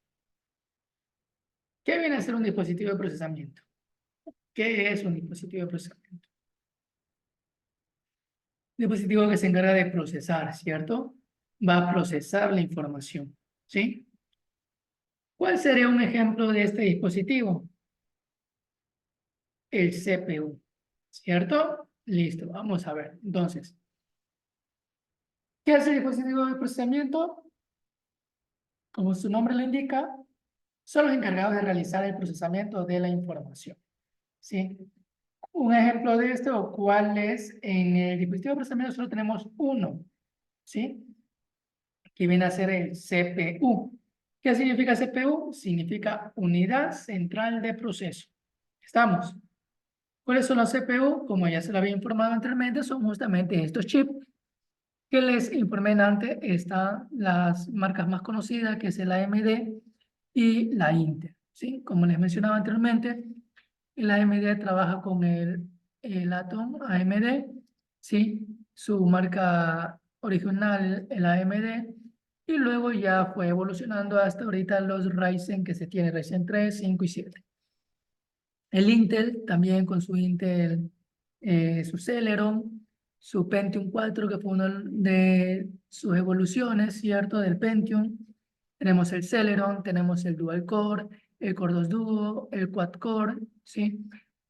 ¿Qué viene a ser un dispositivo de procesamiento? ¿Qué es un dispositivo de procesamiento? Un dispositivo que se encarga de procesar, ¿cierto? Va a procesar la información, ¿sí? ¿Cuál sería un ejemplo de este dispositivo? El CPU, ¿cierto? Listo, vamos a ver. Entonces, ¿qué hace el dispositivo de procesamiento? Como su nombre lo indica, son los encargados de realizar el procesamiento de la información, ¿sí? Un ejemplo de esto, ¿cuál es? En el dispositivo de procesamiento solo tenemos uno, ¿sí? Que viene a ser el CPU. ¿Qué significa CPU? Significa Unidad Central de Proceso. ¿Estamos? ¿Cuáles son los CPU? Como ya se lo había informado anteriormente, son justamente estos chips que les informé antes. Están las marcas más conocidas, que es el AMD y la Intel, ¿sí? Como les mencionaba anteriormente, el AMD trabaja con el Atom AMD, ¿sí? Su marca original, el AMD, y luego ya fue evolucionando hasta ahorita los Ryzen que se tiene, Ryzen 3, 5 y 7. El Intel también con su Intel, su Celeron, su Pentium 4, que fue una de sus evoluciones, ¿cierto? Del Pentium. Tenemos el Celeron, tenemos el Dual Core, el Core 2 Duo, el Quad Core, ¿sí?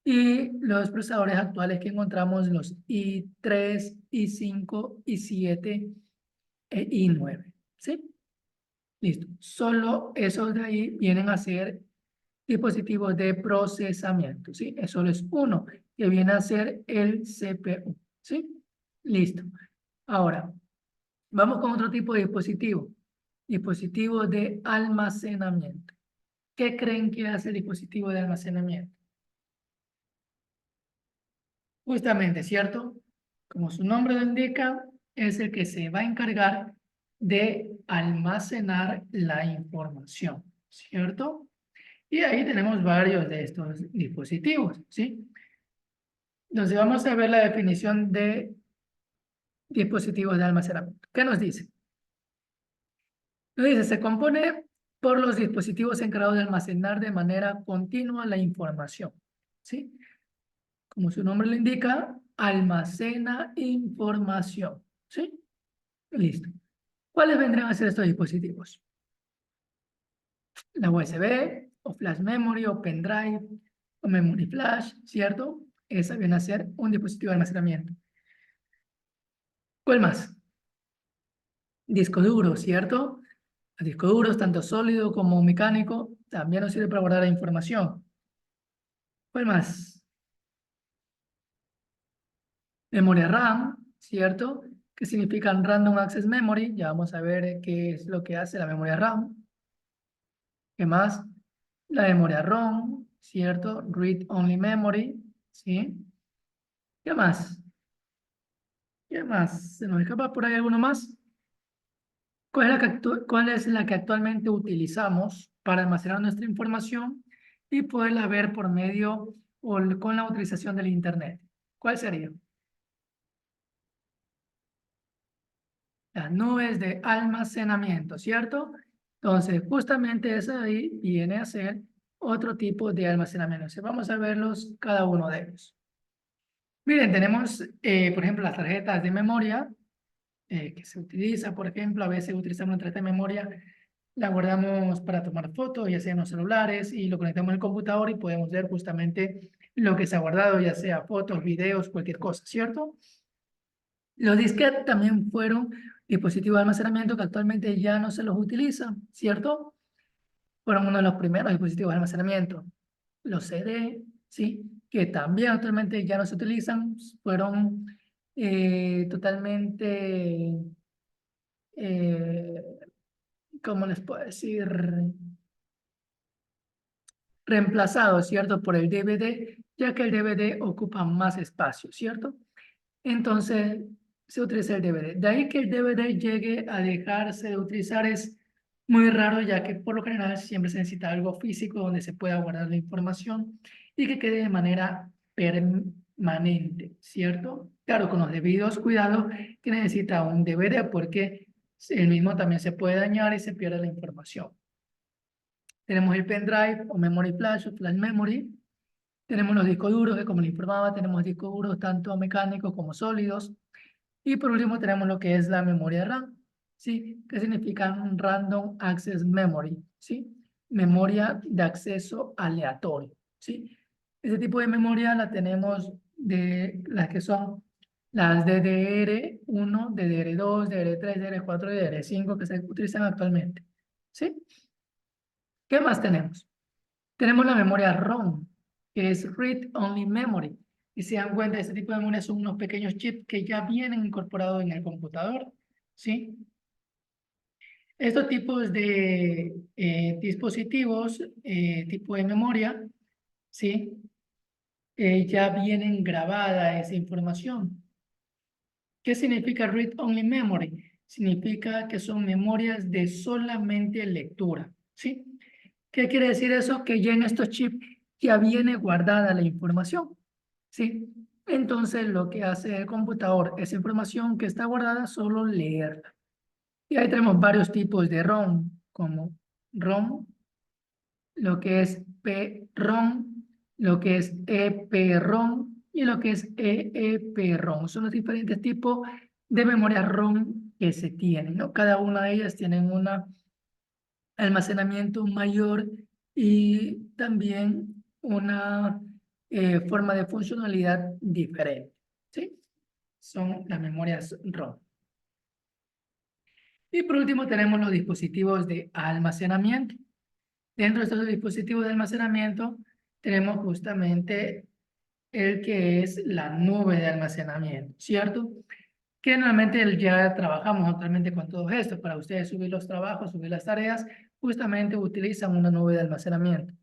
Y los procesadores actuales que encontramos, los i3, i5, i7 e i9, ¿sí? Listo. Solo esos de ahí vienen a ser dispositivos de procesamiento, ¿sí? Eso es uno, que viene a ser el CPU, ¿sí? Listo. Ahora, vamos con otro tipo de dispositivo. Dispositivo de almacenamiento. ¿Qué creen que hace el dispositivo de almacenamiento? Justamente, ¿cierto? Como su nombre lo indica, es el que se va a encargar de almacenar la información, ¿cierto? Y ahí tenemos varios de estos dispositivos, ¿sí? Entonces vamos a ver la definición de dispositivos de almacenamiento. ¿Qué nos dice? Nos dice, se compone por los dispositivos encargados de almacenar de manera continua la información. ¿Sí? Como su nombre lo indica, almacena información. ¿Sí? Listo. ¿Cuáles vendrán a ser estos dispositivos? La USB, o flash memory, o pendrive, o memory flash, ¿cierto? Esa viene a ser un dispositivo de almacenamiento. ¿Cuál más? Disco duro, ¿cierto? Los discos duros, tanto sólido como mecánico, también nos sirve para guardar la información. ¿Cuál más? Memoria RAM, ¿cierto? Que significan Random Access Memory. Ya vamos a ver qué es lo que hace la memoria RAM. ¿Qué más? La memoria ROM, ¿cierto? Read Only Memory, ¿sí? ¿Qué más? ¿Qué más? ¿Se nos escapa por ahí alguno más? ¿Cuál es la que actualmente utilizamos para almacenar nuestra información y poderla ver por medio o con la utilización del Internet? ¿Cuál sería? Las nubes de almacenamiento, ¿cierto? Entonces, justamente eso ahí viene a ser otro tipo de almacenamiento. Entonces, vamos a verlos cada uno de ellos. Miren, tenemos, por ejemplo, las tarjetas de memoria que se utiliza, por ejemplo, a veces utilizamos una tarjeta de memoria, la guardamos para tomar fotos, ya sea en los celulares, y lo conectamos en el computador y podemos ver justamente lo que se ha guardado, ya sea fotos, videos, cualquier cosa, ¿cierto? Los disquetes también fueron dispositivos de almacenamiento que actualmente ya no se los utiliza, ¿cierto? Fueron uno de los primeros dispositivos de almacenamiento. Los CD, ¿sí? Que también actualmente ya no se utilizan, fueron totalmente, eh, ¿cómo les puedo decir? Reemplazados, ¿cierto? Por el DVD, ya que el DVD ocupa más espacio, ¿cierto? Entonces se utiliza el DVD. De ahí que el DVD llegue a dejarse de utilizar es muy raro, ya que por lo general siempre se necesita algo físico donde se pueda guardar la información y que quede de manera permanente, ¿cierto? Claro, con los debidos cuidados que necesita un DVD porque el mismo también se puede dañar y se pierde la información. Tenemos el pendrive o memory flash o flash memory. Tenemos los discos duros, que como les informaba, tenemos discos duros tanto mecánicos como sólidos. Y por último tenemos lo que es la memoria RAM, ¿sí? Que significa un Random Access Memory, ¿sí? Memoria de acceso aleatorio, ¿sí? Ese tipo de memoria la tenemos de las que son las DDR1, DDR2, DDR3, DDR4 y DDR5 que se utilizan actualmente, ¿sí? ¿Qué más tenemos? Tenemos la memoria ROM, que es Read Only Memory. Y se dan cuenta, este tipo de memoria son unos pequeños chips que ya vienen incorporados en el computador, ¿sí? Estos tipos de dispositivos, tipo de memoria, ¿sí? Ya vienen grabada esa información. ¿Qué significa Read Only Memory? Significa que son memorias de solamente lectura, ¿sí? ¿Qué quiere decir eso? Que ya en estos chips ya viene guardada la información, ¿sí? Entonces lo que hace el computador, esa información que está guardada, solo leerla. Y ahí tenemos varios tipos de ROM, como ROM, lo que es PROM, lo que es EPROM y lo que es EEPROM. Son los diferentes tipos de memoria ROM que se tienen, ¿no? Cada una de ellas tienen un almacenamiento mayor y también una forma de funcionalidad diferente, ¿sí? Son las memorias ROM. Y por último tenemos los dispositivos de almacenamiento. Dentro de estos dispositivos de almacenamiento tenemos justamente el que es la nube de almacenamiento, ¿cierto? Que normalmente ya trabajamos actualmente con todo esto. Para ustedes subir los trabajos, subir las tareas, justamente utilizan una nube de almacenamiento.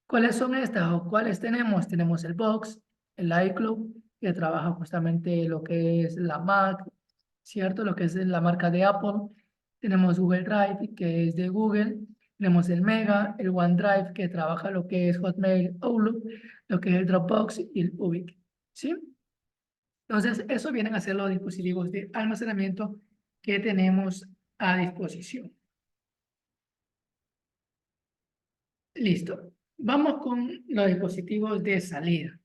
¿Cuáles son estas o cuáles tenemos? Tenemos el Box, el iCloud, que trabaja justamente lo que es la Mac, ¿cierto? Lo que es la marca de Apple. Tenemos Google Drive, que es de Google. Tenemos el Mega, el OneDrive, que trabaja lo que es Hotmail, Outlook, lo que es el Dropbox y el Ubique. ¿sí? Entonces, eso vienen a ser los dispositivos de almacenamiento que tenemos a disposición. Listo. Vamos con los dispositivos de salida.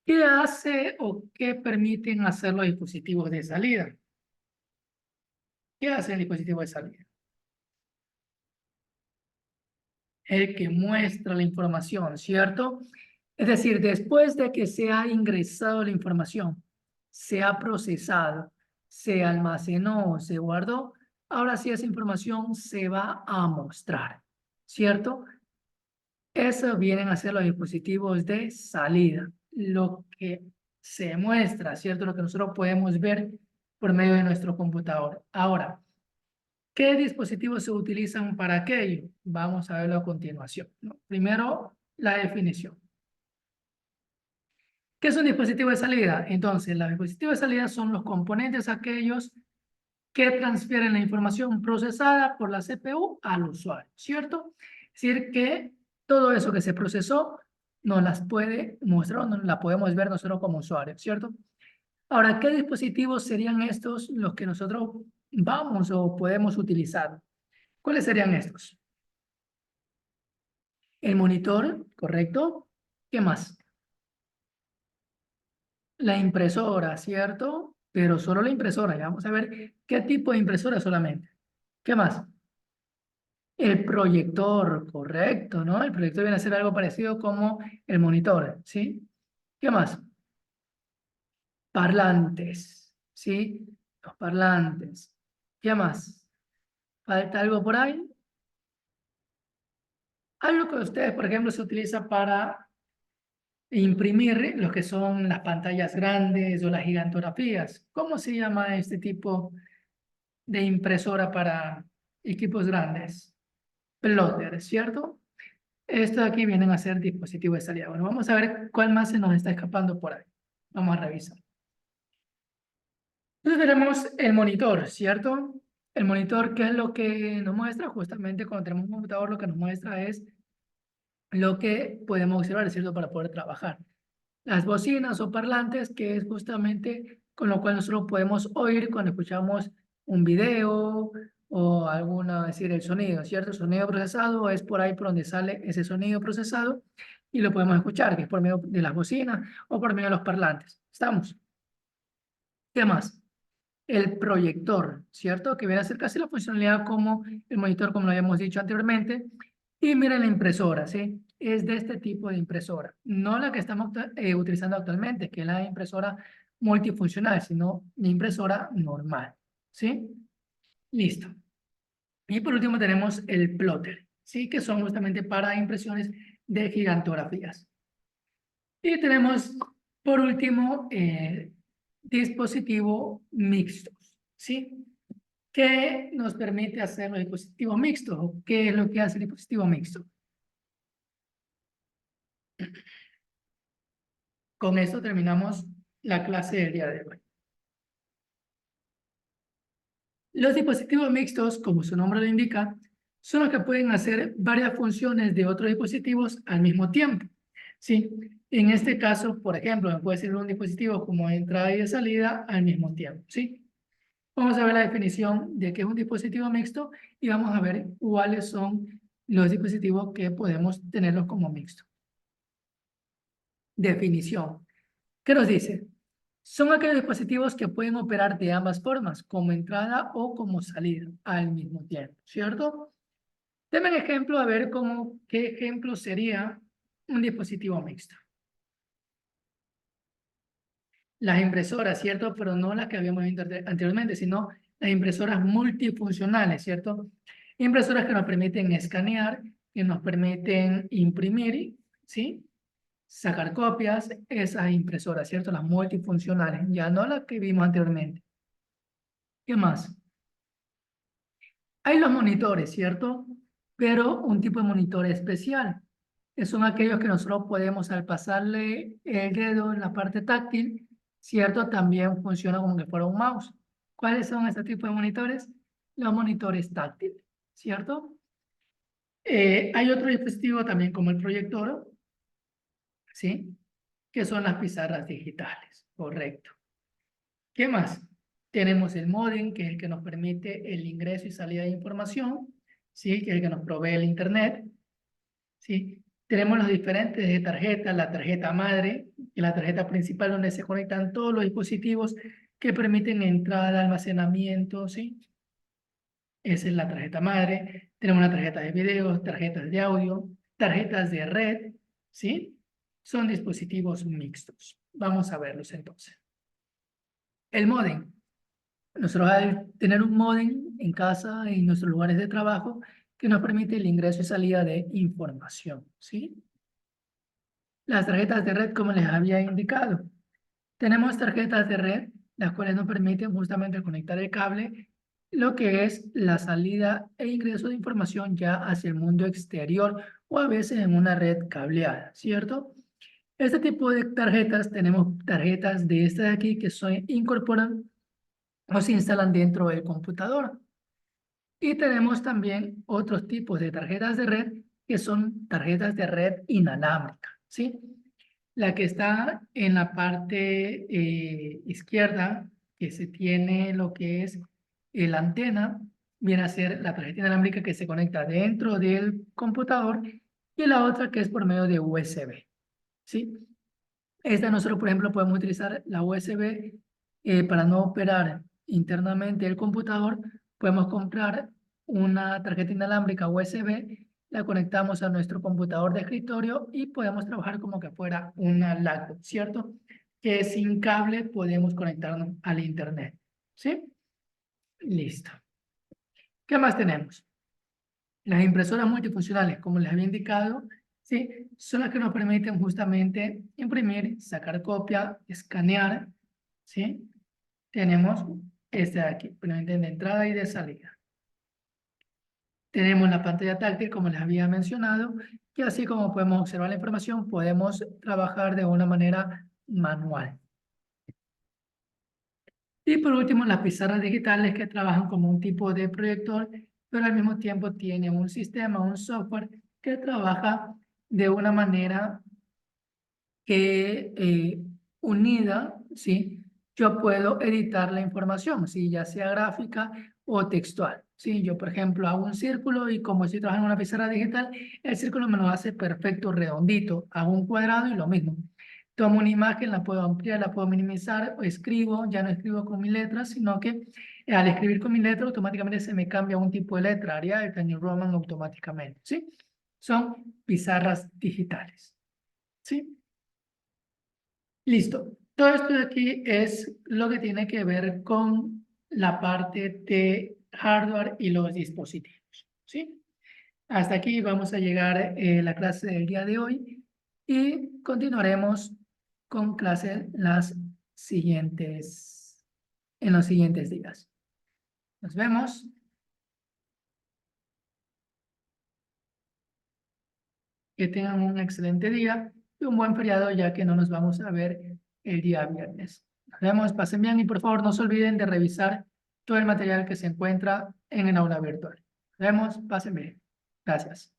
¿Qué hace o qué permiten hacer los dispositivos de salida? ¿Qué hace el dispositivo de salida? El que muestra la información, ¿cierto? Es decir, después de que se ha ingresado la información, se ha procesado, se almacenó, se guardó, ahora sí esa información se va a mostrar, ¿cierto? Eso vienen a ser los dispositivos de salida, lo que se muestra, ¿cierto? Lo que nosotros podemos ver por medio de nuestro computador. Ahora, ¿qué dispositivos se utilizan para aquello? Vamos a verlo a continuación, ¿no? Primero, la definición. ¿Qué es un dispositivo de salida? Entonces, los dispositivos de salida son los componentes aquellos que transfieren la información procesada por la CPU al usuario, ¿cierto? Es decir, que todo eso que se procesó nos las puede mostrar, nos la podemos ver nosotros como usuarios, ¿cierto? Ahora, ¿qué dispositivos serían estos los que nosotros vamos o podemos utilizar? ¿Cuáles serían estos? El monitor, ¿correcto? ¿Qué más? La impresora, ¿cierto? Pero solo la impresora. Ya vamos a ver qué tipo de impresora solamente. ¿Qué más? El proyector, correcto, ¿no? El proyector viene a ser algo parecido como el monitor, ¿sí? ¿Qué más? Parlantes, ¿sí? Los parlantes. ¿Qué más? ¿Falta algo por ahí? Algo que ustedes, por ejemplo, se utiliza para imprimir lo que son las pantallas grandes o las gigantografías. ¿Cómo se llama este tipo de impresora para equipos grandes? Plotter, ¿cierto? Esto de aquí vienen a ser dispositivos de salida. Bueno, vamos a ver cuál más se nos está escapando por ahí. Vamos a revisar. Entonces tenemos el monitor, ¿cierto? El monitor, ¿qué es lo que nos muestra? Justamente cuando tenemos un computador, lo que nos muestra es lo que podemos observar, ¿cierto? Para poder trabajar. Las bocinas o parlantes, que es justamente con lo cual nosotros podemos oír cuando escuchamos un video o alguna, es decir, el sonido, ¿cierto? El sonido procesado es por ahí por donde sale ese sonido procesado y lo podemos escuchar, que es por medio de las bocinas o por medio de los parlantes. ¿Estamos? ¿Qué más? El proyector, ¿cierto? Que viene a ser casi la funcionalidad como el monitor, como lo habíamos dicho anteriormente. Y miren la impresora, ¿sí? Es de este tipo de impresora, no la que estamos utilizando actualmente, que es la impresora multifuncional, sino la impresora normal, ¿sí? Listo. Y por último tenemos el plotter, ¿sí? Que son justamente para impresiones de gigantografías. Y tenemos, por último, dispositivo mixtos, ¿sí? ¿Qué nos permite hacer los dispositivos mixtos? ¿O qué es lo que hace el dispositivo mixto? Con esto terminamos la clase del día de hoy. Los dispositivos mixtos, como su nombre lo indica, son los que pueden hacer varias funciones de otros dispositivos al mismo tiempo, ¿sí? En este caso, por ejemplo, puede ser un dispositivo como entrada y de salida al mismo tiempo, ¿sí? Vamos a ver la definición de qué es un dispositivo mixto y vamos a ver cuáles son los dispositivos que podemos tenerlos como mixto. Definición. ¿Qué nos dice? Son aquellos dispositivos que pueden operar de ambas formas, como entrada o como salida al mismo tiempo, ¿cierto? Denme un ejemplo a ver qué ejemplo sería un dispositivo mixto. Las impresoras, ¿cierto? Pero no las que habíamos visto anteriormente, sino las impresoras multifuncionales, ¿cierto? Impresoras que nos permiten escanear, que nos permiten imprimir, ¿sí? Sacar copias, esas impresoras, ¿cierto? Las multifuncionales, ya no las que vimos anteriormente. ¿Qué más? Hay los monitores, ¿cierto? Pero un tipo de monitor especial, que son aquellos que nosotros podemos, al pasarle el dedo en la parte táctil, ¿cierto? También funciona como que fuera un mouse. ¿Cuáles son este tipo de monitores? Los monitores táctiles, ¿cierto? Hay otro dispositivo también como el proyector, ¿sí? que son las pizarras digitales, correcto. ¿Qué más? Tenemos el módem, que es el que nos permite el ingreso y salida de información, ¿sí? Que es el que nos provee el internet, ¿sí? Tenemos los diferentes tarjetas, la tarjeta madre y la tarjeta principal donde se conectan todos los dispositivos que permiten entrada, almacenamiento, ¿sí? Esa es la tarjeta madre. Tenemos una tarjeta de video, tarjetas de audio, tarjetas de red, ¿sí? Son dispositivos mixtos. Vamos a verlos entonces. El módem. Nosotros al tener un módem en casa, en nuestros lugares de trabajo, que nos permite el ingreso y salida de información, ¿sí? Las tarjetas de red, como les había indicado. Tenemos tarjetas de red, las cuales nos permiten justamente conectar el cable, lo que es la salida e ingreso de información ya hacia el mundo exterior o a veces en una red cableada, ¿cierto? Este tipo de tarjetas, tenemos tarjetas de estas de aquí que se incorporan o se instalan dentro del computador. Y tenemos también otros tipos de tarjetas de red que son tarjetas de red inalámbrica, ¿sí? La que está en la parte izquierda, que se tiene lo que es la antena, viene a ser la tarjeta inalámbrica que se conecta dentro del computador y la otra que es por medio de USB, ¿sí? Esta nosotros, por ejemplo, podemos utilizar la USB para no operar internamente el computador. Podemos comprar una tarjeta inalámbrica USB, la conectamos a nuestro computador de escritorio y podemos trabajar como que fuera una laptop, ¿cierto? Que sin cable podemos conectarnos al internet, ¿sí? Listo. ¿Qué más tenemos? Las impresoras multifuncionales, como les había indicado, ¿sí? Son las que nos permiten justamente imprimir, sacar copia, escanear, ¿sí? Tenemos este de aquí, permiten de entrada y de salida. Tenemos la pantalla táctil, como les había mencionado, que así como podemos observar la información, podemos trabajar de una manera manual. Y por último, las pizarras digitales que trabajan como un tipo de proyector, pero al mismo tiempo tiene un sistema, un software que trabaja de una manera que unida, ¿sí? Yo puedo editar la información, ¿sí? Ya sea gráfica o textual, ¿sí? Yo, por ejemplo, hago un círculo y como estoy trabajando en una pizarra digital, el círculo me lo hace perfecto, redondito. Hago un cuadrado y lo mismo. Tomo una imagen, la puedo ampliar, la puedo minimizar, o escribo, ya no escribo con mi letra, sino que al escribir con mi letra automáticamente se me cambia un tipo de letra, Arial, Times Roman automáticamente, ¿sí? Son pizarras digitales, ¿sí? Listo. Todo esto de aquí es lo que tiene que ver con la parte de hardware y los dispositivos, ¿sí? Hasta aquí vamos a llegar la clase del día de hoy y continuaremos con clases en los siguientes días. Nos vemos. Que tengan un excelente día y un buen feriado ya que no nos vamos a ver el día viernes. Nos vemos, pasen bien y por favor no se olviden de revisar todo el material que se encuentra en el aula virtual. Nos vemos, pasen bien. Gracias.